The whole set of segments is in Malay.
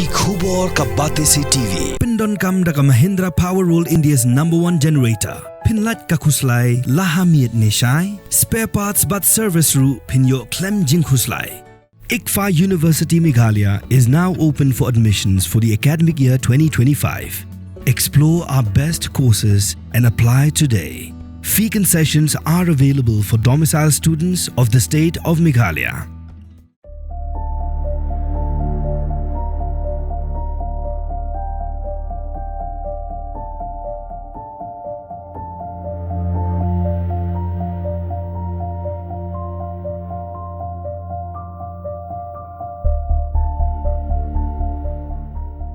Ki khubor ka bate si TV. Pindon kam da ka Mahindra Powerroll India's #1 generator. Pinlat ka khuslai lahamiet nishai. Spare parts but service ru pinyo klem jing khuslai. ICFA University Meghalaya is now open for admissions for the academic year 2025. Explore our best courses and apply today. Fee concessions are available for domicile students of the state of Meghalaya.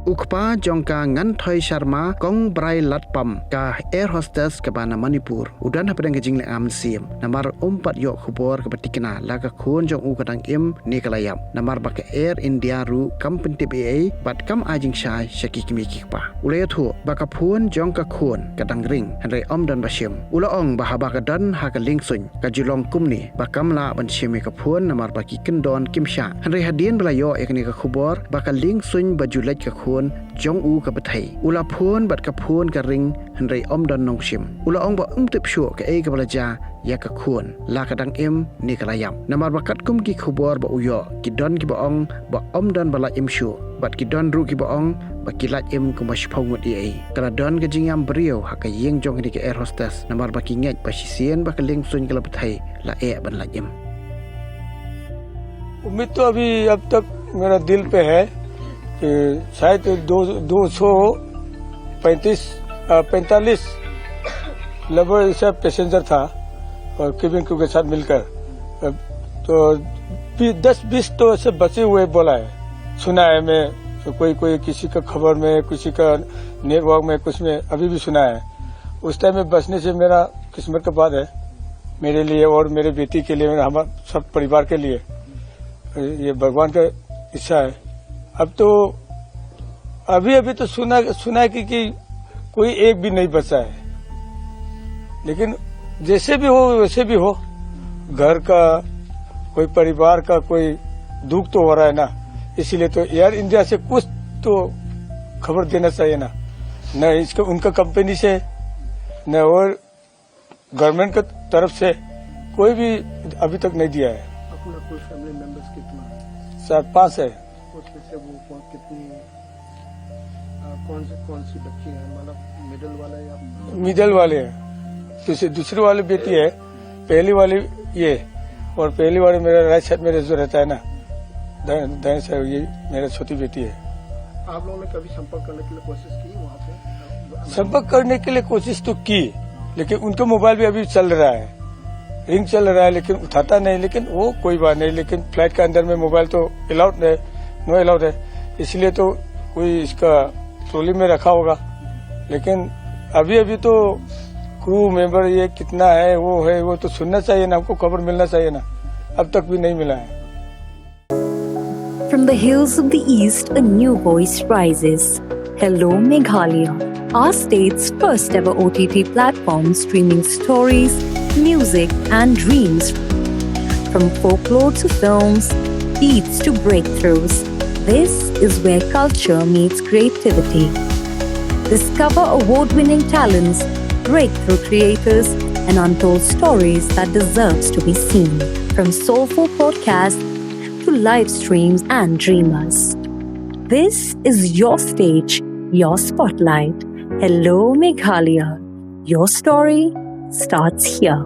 Ukpa jongka ngan Thoi Sharma kong brai lat pam ka air hostess ke bana Manipur udan hapadang ke jing le am sim namar umpat yok khubor ke batikna la ka khun jong u kadang im ni kalayam namar ba ke Air India ru company TPA bat kam ajing shai shaki kimi kikpa ulay thu ba ka phun jong ka khun kadang ring hanrai om dan bashim ula ong ba haba ka dan ha ka ling sun ka julong kumni ba kam la ban shimi ka phun namar ba ki kendon kimsha hanrai hadien belayo ekni ka khubor ba ka ling sun ba julaj ka khun jong u ka bathai ula phun bat ka phun ka ring hanrai om don nong shim ula ong ba tip shu ka e ka balaja ya ka khun la ka dang im ni ka layam namar bakat kum ki khubor ba uyo ki don ki ba ong ba om don bala im shu bat ki don ru ki ba ong ba ki lat im ku mash phongut i kala don ka jingam brio ha ka yeng jong ni ka air hostess namar ba ki ngej ba sisien ba ka ling sun ka la bathai la e ban la im उम्मीद तो अभी अब तक मेरा दिल पे है कि शायद 245 लगभग ऐसा पैसेंजर था और केबिन क्रू के साथ मिलकर तो 10-20 तो ऐसे बचे हुए बोला है सुना है मैं तो कोई किसी का खबर में किसी का नेटवर्क में कुछ में अभी भी सुना है उस टाइम में बचने से मेरा किस्मत का बात है मेरे लिए और मेरे बेटी के लिए हमारे सब परिवार के लिए ये भगवान का इच्छा है अब तो अभी तो सुना है कि कोई एक भी नहीं बचा है लेकिन जैसे भी हो वैसे भी हो घर का कोई परिवार का कोई दुख तो हो रहा है ना इसीलिए तो एयर इंडिया से कुछ तो खबर देना चाहिए ना न इसका उनका कंपनी से न और गवर्नमेंट की तरफ से कोई भी अभी तक नहीं दिया है अपना कोई फैमिली मेंबर्स कितना है 4-5 है उसमें से वो कितनी कौन सी बच्ची है मतलब मिडल वाले है दूसरी वाली बेटी है पहली वाली ये और पहली वाली मेरा राइट साइड में जो रहता है ना दाएं साइड ये मेरा छोटी बेटी है आप लोगों ने कभी संपर्क करने के लिए कोशिश की वहाँ पे संपर्क करने के लिए कोशिश तो की लेकिन उनका मोबाइल भी अभी चल रहा है रिंग चल रहा है लेकिन उठाता नहीं लेकिन वो कोई बात नहीं लेकिन फ्लाइट के अंदर में मोबाइल तो अलाउड है नो अलाउड है इसलिए तो कोई इसका ट्रॉली में रखा होगा लेकिन अभी तो क्रू मेंबर ये कितना है वो तो सुनना चाहिए ना हमको खबर मिलना चाहिए ना अब तक भी नहीं मिला है From the hills of the east, a new voice rises. Hello Meghalaya, our state's first ever OTT platform streaming stories, music and dreams. From folklore to films, beats to breakthroughs, this is where culture meets creativity. Discover award-winning talents, breakthrough creators, and untold stories that deserves to be seen. From soulful podcasts to live streams and dreamers. This is your stage, your spotlight. Hello Meghalaya. Your story starts here.